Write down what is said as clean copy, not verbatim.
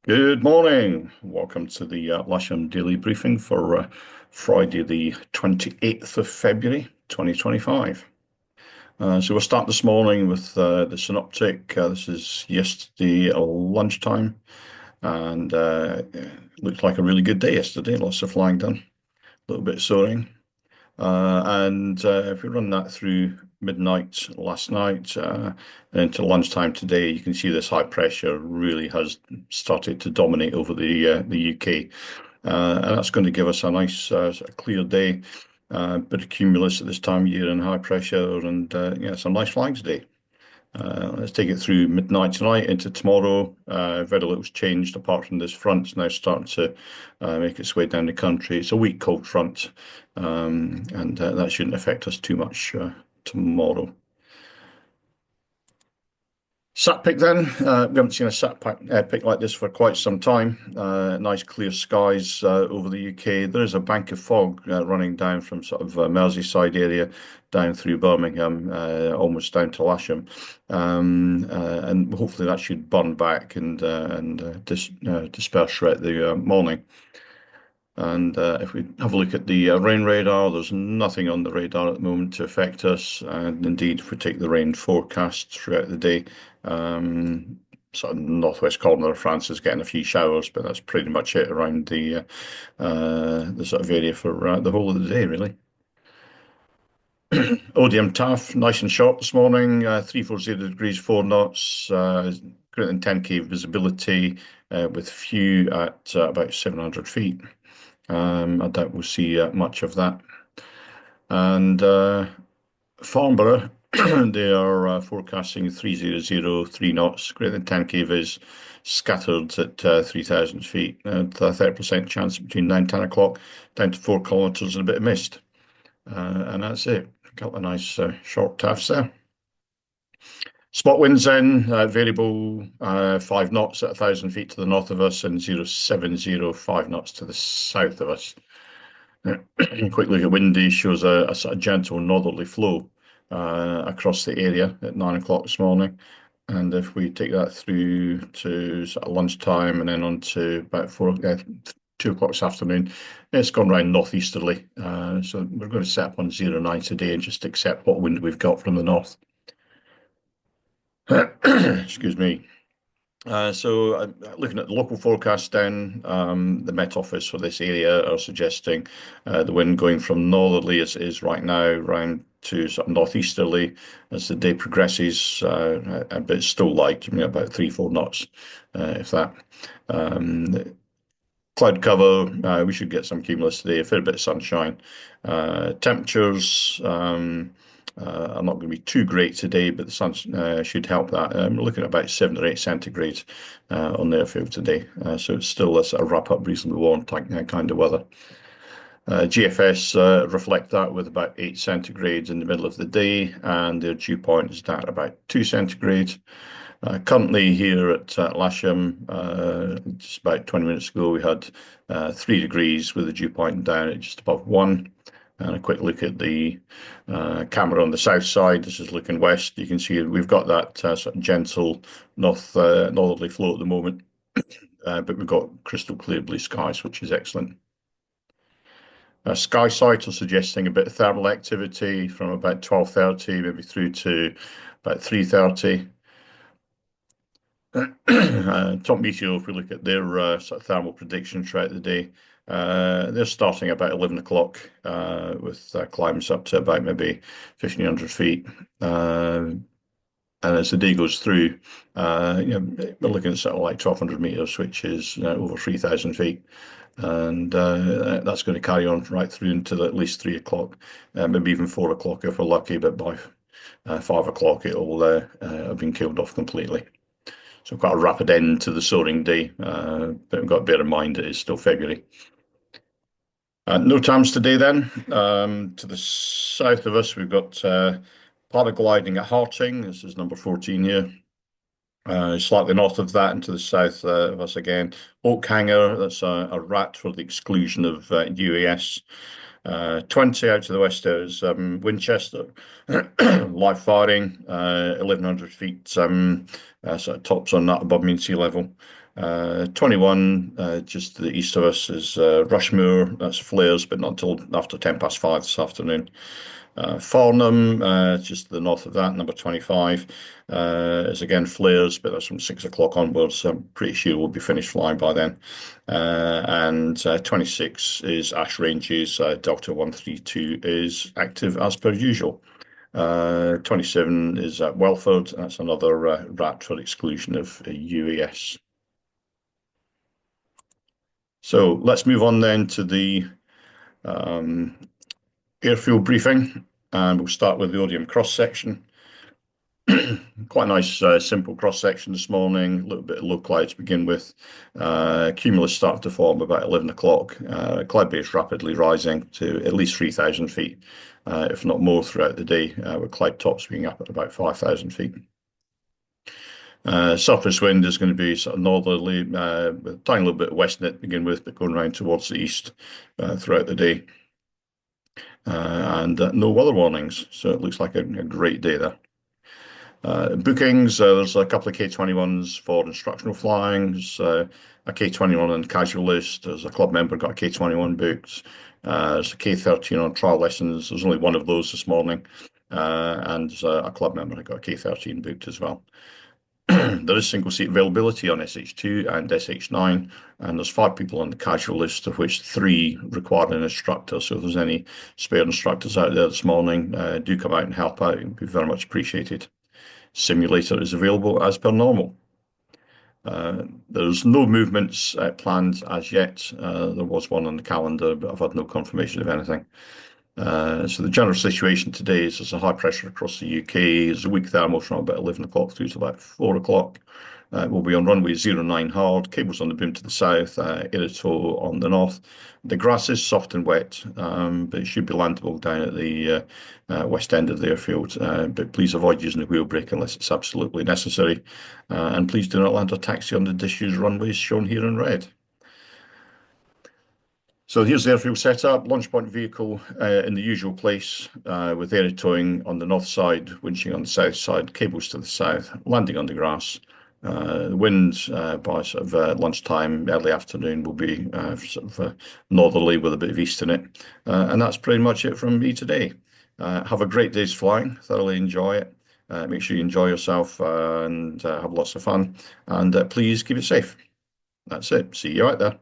Good morning. Welcome to the Lasham daily briefing for Friday, the 28th of February, 2025. So we'll start this morning with the synoptic. This is yesterday lunchtime, and it looked like a really good day yesterday. Lots of flying done, a little bit soaring. And if we run that through midnight last night and into lunchtime today, you can see this high pressure really has started to dominate over the UK, and that's going to give us a nice sort of clear day. Bit of cumulus at this time of year and high pressure, and yeah, some nice flying today. Let's take it through midnight tonight into tomorrow. Very little's changed apart from this front. It's now starting to make its way down the country. It's a weak cold front, and that shouldn't affect us too much tomorrow. Sat pick then. We haven't seen a pick like this for quite some time. Nice clear skies over the UK. There is a bank of fog running down from sort of Merseyside area down through Birmingham, almost down to Lasham, and hopefully that should burn back and disperse throughout the morning. And if we have a look at the rain radar, there's nothing on the radar at the moment to affect us. And indeed, if we take the rain forecast throughout the day, sort of northwest corner of France is getting a few showers, but that's pretty much it around the sort of area for the whole of the day, really. ODM TAF, nice and short this morning, 340 degrees, 4 knots, greater than 10K visibility, with few at about 700 feet. I doubt we'll see much of that. And Farnborough, they are forecasting 300, 3 knots, greater than 10K vis, scattered at 3,000 feet, and a 30% chance between 9 and 10 o'clock, down to 4 kilometres and a bit of mist. And that's it. A couple of nice short tafts there. Spot winds then, variable 5 knots at 1,000 feet to the north of us and 070, 5 knots to the south of us. Quick look at windy shows a sort of gentle northerly flow across the area at 9 o'clock this morning. And if we take that through to sort of lunchtime and then on to about 2 o'clock this afternoon, it's gone round northeasterly. So we're going to set up on 09 today and just accept what wind we've got from the north. Excuse me. Looking at the local forecast then, the Met Office for this area are suggesting the wind going from northerly is right now round to sort of northeasterly as the day progresses, but it's still light, about 3, 4 knots, if that. Cloud cover, we should get some cumulus today, a fair bit of sunshine. Temperatures are not going to be too great today, but the sun should help that. We're looking at about 7 or 8 centigrade on the airfield today. So it's still a sort of wrap up reasonably warm kind of weather. GFS reflect that with about 8 centigrades in the middle of the day, and their dew point is down at about 2 centigrade. Currently here at Lasham, just about 20 minutes ago, we had 3 degrees with the dew point down at just above 1. And a quick look at the camera on the south side. This is looking west. You can see we've got that sort of gentle northerly flow at the moment, but we've got crystal clear blue skies, which is excellent. Sky sight are suggesting a bit of thermal activity from about 12:30 maybe through to about 3:30. Top Meteo, if we look at their sort of thermal prediction throughout the day, they're starting about 11 o'clock with climbs up to about maybe 1,500 feet. And as the day goes through, we're looking at sort of like 1,200 meters, which is over 3,000 feet. And that's going to carry on right through until at least 3 o'clock, maybe even 4 o'clock if we're lucky, but by 5 o'clock it'll have been killed off completely. So quite a rapid end to the soaring day, but we've got to bear in mind it is still February. No times today then. To the south of us, we've got paragliding at Harting. This is number 14 here. Slightly north of that and to the south of us again. Oakhanger, that's a rat for the exclusion of UAS. 20 out to the west there is Winchester, live firing, 1,100 feet, sort of tops on that above mean sea level. 21, just to the east of us, is Rushmore. That's flares, but not until after 10 past 5 this afternoon. Farnham, just to the north of that, number 25, is again flares, but that's from 6 o'clock onwards. So I'm pretty sure we'll be finished flying by then. And 26 is Ash Ranges. Delta 132 is active as per usual. 27 is at Welford. That's another RAT for exclusion of UAS. So let's move on then to the um, airfield briefing, and we'll start with the Odium cross section. Quite a nice, simple cross section this morning. A little bit of low cloud to begin with. Cumulus started to form about 11 o'clock. Cloud base rapidly rising to at least 3,000 feet, if not more, throughout the day, with cloud tops being up at about 5,000 feet. Surface wind is going to be sort of northerly, with a tiny little bit of west net to begin with, but going around towards the east throughout the day. And no weather warnings, so it looks like a great day there. Bookings, there's a couple of K21s for instructional flying. There's a K21 on casual list. There's a club member got a K21 booked. There's a K13 on trial lessons. There's only one of those this morning. And a club member got a K13 booked as well. There is single seat availability on SH2 and SH9, and there's 5 people on the casual list, of which 3 require an instructor. So if there's any spare instructors out there this morning, do come out and help out. It would be very much appreciated. Simulator is available as per normal. There's no movements planned as yet. There was one on the calendar, but I've had no confirmation of anything. So the general situation today is there's a high pressure across the UK. There's a weak thermal from about 11 o'clock through to about 4 o'clock. We'll be on runway 09 hard, cables on the boom to the south, Irito on the north. The grass is soft and wet, but it should be landable down at the west end of the airfield. But please avoid using the wheel brake unless it's absolutely necessary. And please do not land or taxi on the disused runways shown here in red. So here's the airfield setup, launch point vehicle in the usual place, with area towing on the north side, winching on the south side, cables to the south, landing on the grass. The wind by sort of lunchtime, early afternoon will be sort of northerly with a bit of east in it. And that's pretty much it from me today. Have a great day's flying, thoroughly enjoy it. Make sure you enjoy yourself and have lots of fun. And please keep it safe. That's it. See you out there.